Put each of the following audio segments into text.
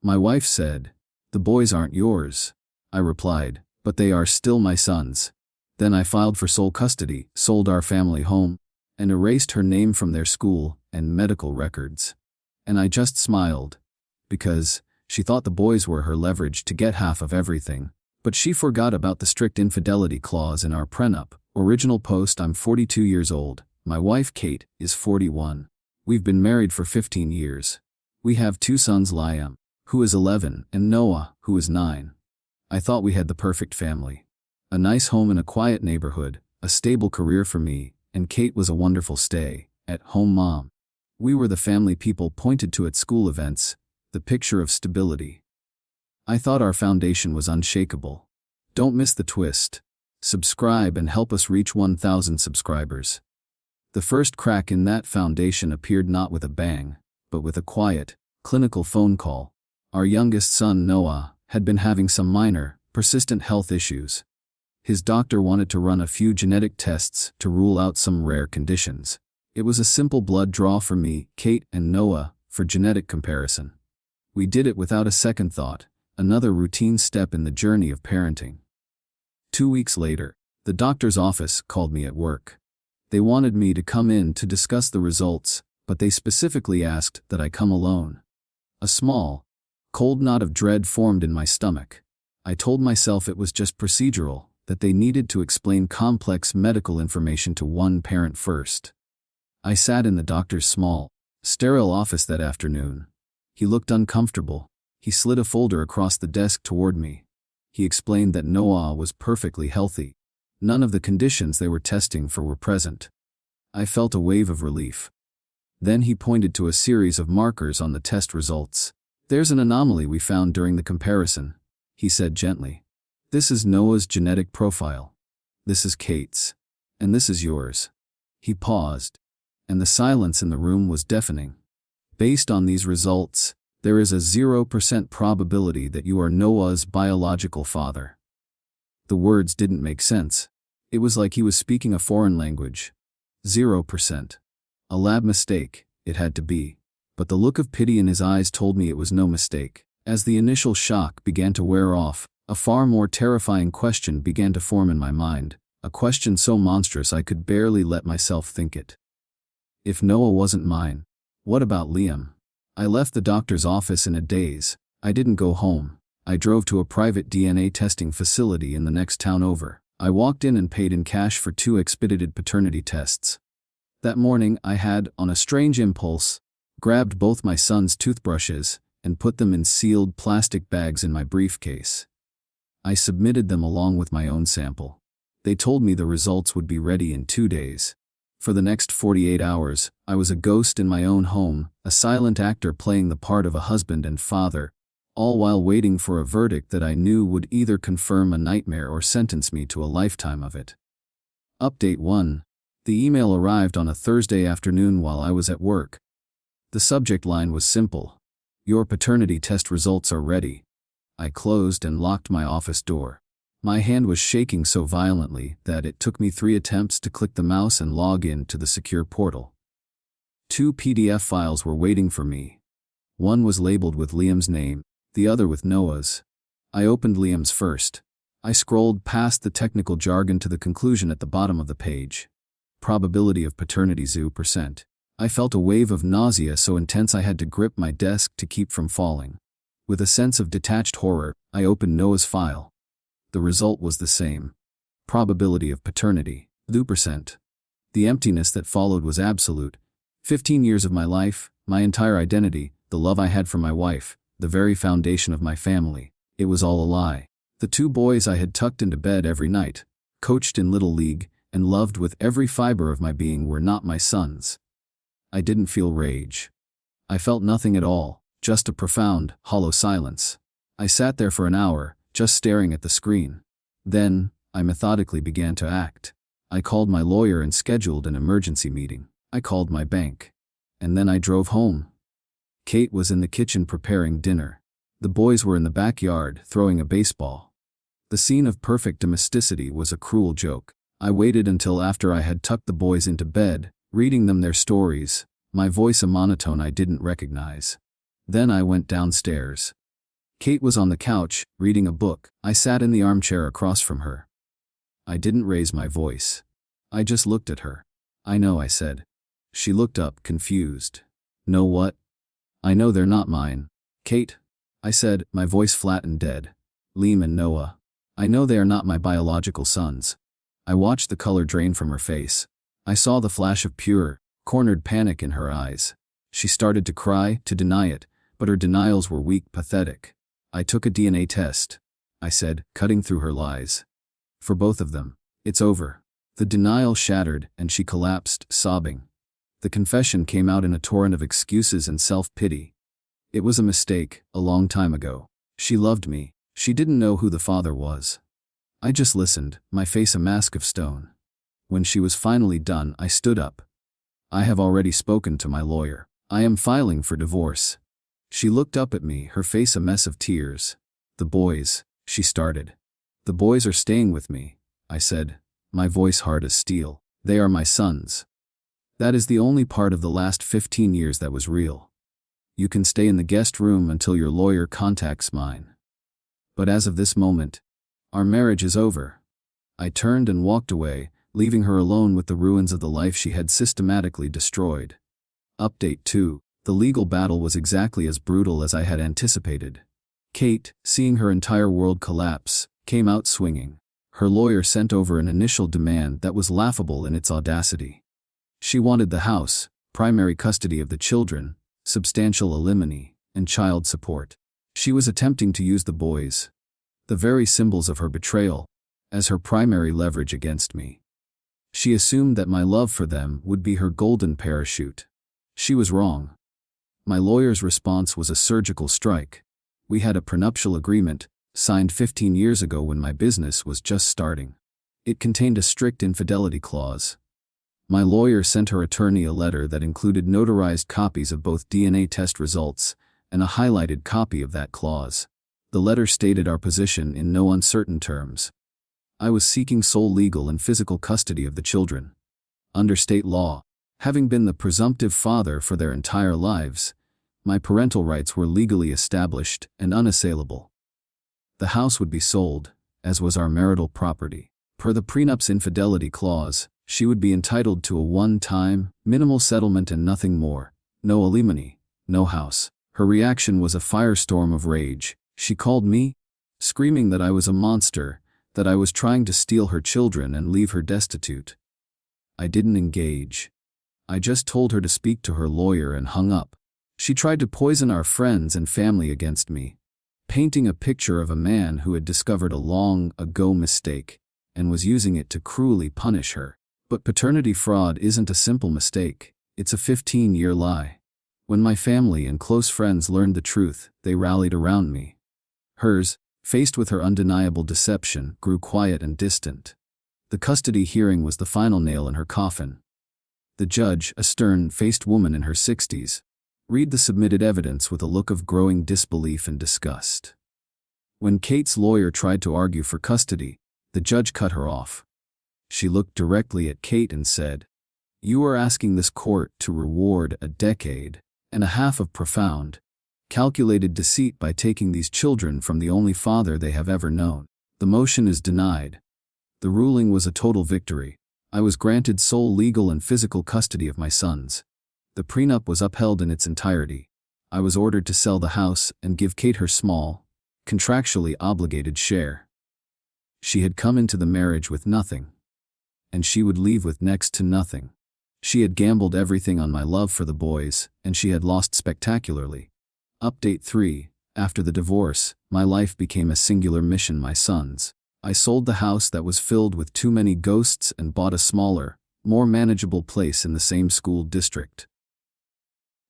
My wife said, "The boys aren't yours." I replied, "But they are still my sons." Then I filed for sole custody, sold our family home, and erased her name from their school and medical records. And I just smiled, because she thought the boys were her leverage to get half of everything. But she forgot about the strict infidelity clause in our prenup. Original post: I'm 42 years old. My wife, Kate, is 41. We've been married for 15 years. We have 2 sons, Liam, who is 11, and Noah, who is 9. I thought we had the perfect family. A nice home in a quiet neighborhood, a stable career for me, and Kate was a wonderful stay-at-home mom. We were the family people pointed to at school events, the picture of stability. I thought our foundation was unshakable. Don't miss the twist. Subscribe and help us reach 1,000 subscribers. The first crack in that foundation appeared not with a bang, but with a quiet, clinical phone call. Our youngest son, Noah, had been having some minor, persistent health issues. His doctor wanted to run a few genetic tests to rule out some rare conditions. It was a simple blood draw for me, Kate, and Noah for genetic comparison. We did it without a second thought, another routine step in the journey of parenting. 2 weeks later, the doctor's office called me at work. They wanted me to come in to discuss the results, but they specifically asked that I come alone. A small, cold knot of dread formed in my stomach. I told myself it was just procedural, that they needed to explain complex medical information to one parent first. I sat in the doctor's small, sterile office that afternoon. He looked uncomfortable. He slid a folder across the desk toward me. He explained that Noah was perfectly healthy. None of the conditions they were testing for were present. I felt a wave of relief. Then he pointed to a series of markers on the test results. "There's an anomaly we found during the comparison," he said gently. "This is Noah's genetic profile. This is Kate's. And this is yours." He paused, and the silence in the room was deafening. "Based on these results, there is a 0% probability that you are Noah's biological father." The words didn't make sense. It was like he was speaking a foreign language. 0%. A lab mistake, it had to be. But the look of pity in his eyes told me it was no mistake. As the initial shock began to wear off, a far more terrifying question began to form in my mind, a question so monstrous I could barely let myself think it. If Noah wasn't mine, what about Liam? I left the doctor's office in a daze. I didn't go home. I drove to a private DNA testing facility in the next town over. I walked in and paid in cash for 2 expedited paternity tests. That morning I had, on a strange impulse, grabbed both my son's toothbrushes and put them in sealed plastic bags in my briefcase. I submitted them along with my own sample. They told me the results would be ready in 2 days. For the next 48 hours, I was a ghost in my own home, a silent actor playing the part of a husband and father, all while waiting for a verdict that I knew would either confirm a nightmare or sentence me to a lifetime of it. Update 1. The email arrived on a Thursday afternoon while I was at work. The subject line was simple: "Your paternity test results are ready." I closed and locked my office door. My hand was shaking so violently that it took me 3 attempts to click the mouse and log in to the secure portal. 2 PDF files were waiting for me. One was labeled with Liam's name, the other with Noah's. I opened Liam's first. I scrolled past the technical jargon to the conclusion at the bottom of the page. Probability of paternity 0%. I felt a wave of nausea so intense I had to grip my desk to keep from falling. With a sense of detached horror, I opened Noah's file. The result was the same. Probability of paternity 0%. The emptiness that followed was absolute. 15 years of my life, my entire identity, the love I had for my wife, the very foundation of my family. It was all a lie. The 2 boys I had tucked into bed every night, coached in Little League, and loved with every fiber of my being were not my sons. I didn't feel rage. I felt nothing at all, just a profound, hollow silence. I sat there for an hour, just staring at the screen. Then, I methodically began to act. I called my lawyer and scheduled an emergency meeting. I called my bank. And then I drove home. Kate was in the kitchen preparing dinner. The boys were in the backyard throwing a baseball. The scene of perfect domesticity was a cruel joke. I waited until after I had tucked the boys into bed, reading them their stories, my voice a monotone I didn't recognize. Then I went downstairs. Kate was on the couch, reading a book. I sat in the armchair across from her. I didn't raise my voice. I just looked at her. I know, I said. She looked up, confused. Know what? I know they're not mine. Kate, I said, my voice flat and dead. Liam and Noah. I know they are not my biological sons. I watched the color drain from her face. I saw the flash of pure, cornered panic in her eyes. She started to cry, to deny it, but her denials were weak, pathetic. I took a DNA test, I said, cutting through her lies. For both of them, it's over. The denial shattered, and she collapsed, sobbing. The confession came out in a torrent of excuses and self-pity. It was a mistake, a long time ago. She loved me. She didn't know who the father was. I just listened, my face a mask of stone. When she was finally done, I stood up. I have already spoken to my lawyer. I am filing for divorce. She looked up at me, her face a mess of tears. The boys, she started. The boys are staying with me, I said, my voice hard as steel. They are my sons. That is the only part of the last 15 years that was real. You can stay in the guest room until your lawyer contacts mine. But as of this moment, our marriage is over. I turned and walked away, leaving her alone with the ruins of the life she had systematically destroyed. Update 2. The legal battle was exactly as brutal as I had anticipated. Kate, seeing her entire world collapse, came out swinging. Her lawyer sent over an initial demand that was laughable in its audacity. She wanted the house, primary custody of the children, substantial alimony, and child support. She was attempting to use the boys, the very symbols of her betrayal, as her primary leverage against me. She assumed that my love for them would be her golden parachute. She was wrong. My lawyer's response was a surgical strike. We had a prenuptial agreement, signed 15 years ago when my business was just starting. It contained a strict infidelity clause. My lawyer sent her attorney a letter that included notarized copies of both DNA test results and a highlighted copy of that clause. The letter stated our position in no uncertain terms. I was seeking sole legal and physical custody of the children. Under state law, having been the presumptive father for their entire lives, my parental rights were legally established and unassailable. The house would be sold, as was our marital property. Per the prenup's infidelity clause, she would be entitled to a one-time, minimal settlement and nothing more. No alimony, no house. Her reaction was a firestorm of rage. She called me, screaming that I was a monster, that I was trying to steal her children and leave her destitute. I didn't engage. I just told her to speak to her lawyer and hung up. She tried to poison our friends and family against me, painting a picture of a man who had discovered a long-ago mistake and was using it to cruelly punish her. But paternity fraud isn't a simple mistake, it's a 15-year lie. When my family and close friends learned the truth, they rallied around me. Hers, faced with her undeniable deception, grew quiet and distant. The custody hearing was the final nail in her coffin. The judge, a stern-faced woman in her 60s, read the submitted evidence with a look of growing disbelief and disgust. When Kate's lawyer tried to argue for custody, the judge cut her off. She looked directly at Kate and said, "You are asking this court to reward a decade and a half of profound, calculated deceit by taking these children from the only father they have ever known. The motion is denied." The ruling was a total victory. I was granted sole legal and physical custody of my sons. The prenup was upheld in its entirety. I was ordered to sell the house and give Kate her small, contractually obligated share. She had come into the marriage with nothing, and she would leave with next to nothing. She had gambled everything on my love for the boys, and she had lost spectacularly. Update 3. After the divorce, my life became a singular mission: my sons. I sold the house that was filled with too many ghosts and bought a smaller, more manageable place in the same school district.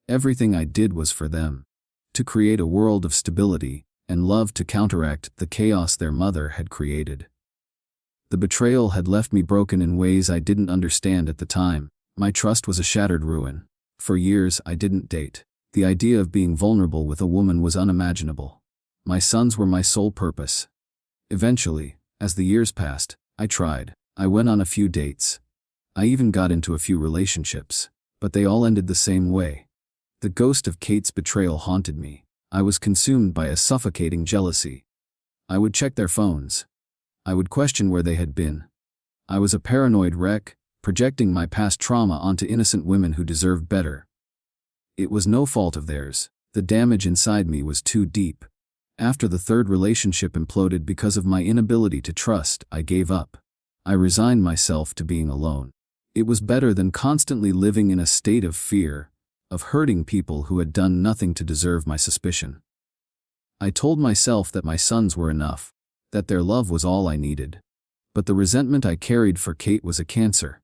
Everything I did was for them, to create a world of stability and love to counteract the chaos their mother had created. The betrayal had left me broken in ways I didn't understand at the time. My trust was a shattered ruin. For years I didn't date. The idea of being vulnerable with a woman was unimaginable. My sons were my sole purpose. Eventually, as the years passed, I tried. I went on a few dates. I even got into a few relationships, but they all ended the same way. The ghost of Kate's betrayal haunted me. I was consumed by a suffocating jealousy. I would check their phones. I would question where they had been. I was a paranoid wreck, projecting my past trauma onto innocent women who deserved better. It was no fault of theirs. The damage inside me was too deep. After the third relationship imploded because of my inability to trust, I gave up. I resigned myself to being alone. It was better than constantly living in a state of fear, of hurting people who had done nothing to deserve my suspicion. I told myself that my sons were enough, that their love was all I needed. But the resentment I carried for Kate was a cancer.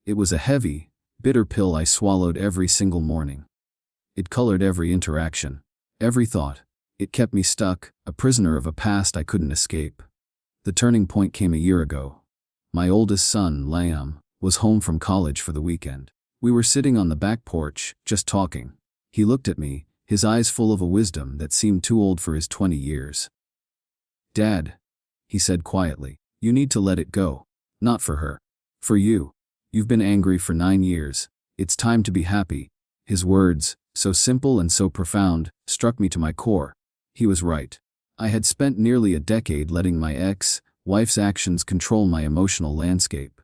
It was a heavy, bitter pill I swallowed every single morning. It colored every interaction, every thought. It kept me stuck, a prisoner of a past I couldn't escape. The turning point came a year ago. My oldest son, Liam, was home from college for the weekend. We were sitting on the back porch, just talking. He looked at me, his eyes full of a wisdom that seemed too old for his 20 years. "Dad," he said quietly, "you need to let it go. Not for her. For you. You've been angry for 9 years. It's time to be happy." His words, so simple and so profound, struck me to my core. He was right. I had spent nearly a decade letting my ex-wife's actions control my emotional landscape.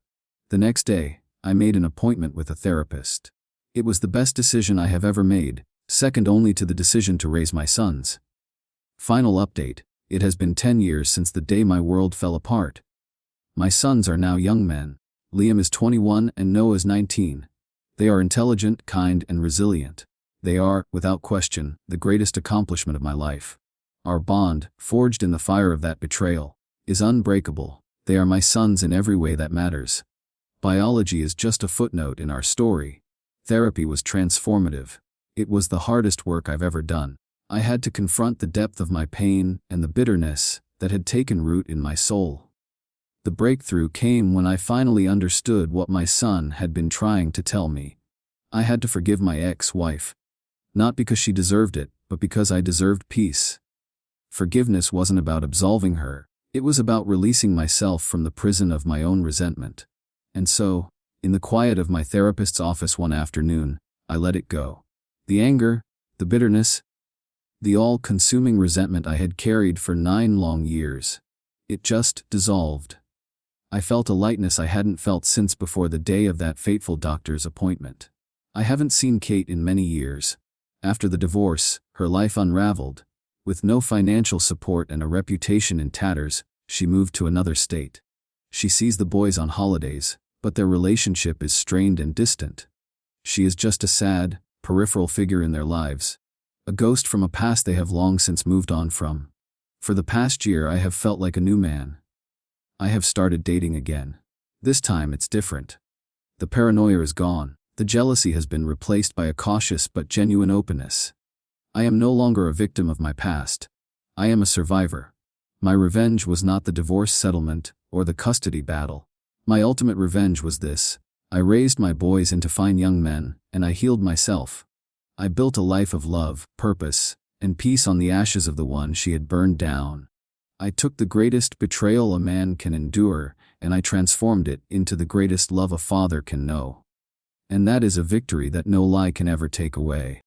The next day, I made an appointment with a therapist. It was the best decision I have ever made, second only to the decision to raise my sons. Final update: it has been 10 years since the day my world fell apart. My sons are now young men. Liam is 21 and Noah is 19. They are intelligent, kind, and resilient. They are, without question, the greatest accomplishment of my life. Our bond, forged in the fire of that betrayal, is unbreakable. They are my sons in every way that matters. Biology is just a footnote in our story. Therapy was transformative. It was the hardest work I've ever done. I had to confront the depth of my pain and the bitterness that had taken root in my soul. The breakthrough came when I finally understood what my son had been trying to tell me. I had to forgive my ex-wife. Not because she deserved it, but because I deserved peace. Forgiveness wasn't about absolving her. It was about releasing myself from the prison of my own resentment. And so, in the quiet of my therapist's office one afternoon, I let it go. The anger, the bitterness, the all-consuming resentment I had carried for 9 long years. It just dissolved. I felt a lightness I hadn't felt since before the day of that fateful doctor's appointment. I haven't seen Kate in many years. After the divorce, her life unraveled. With no financial support and a reputation in tatters, she moved to another state. She sees the boys on holidays, but their relationship is strained and distant. She is just a sad, peripheral figure in their lives. A ghost from a past they have long since moved on from. For the past year I have felt like a new man. I have started dating again. This time it's different. The paranoia is gone. The jealousy has been replaced by a cautious but genuine openness. I am no longer a victim of my past. I am a survivor. My revenge was not the divorce settlement or the custody battle. My ultimate revenge was this: I raised my boys into fine young men, and I healed myself. I built a life of love, purpose, and peace on the ashes of the one she had burned down. I took the greatest betrayal a man can endure, and I transformed it into the greatest love a father can know. And that is a victory that no lie can ever take away.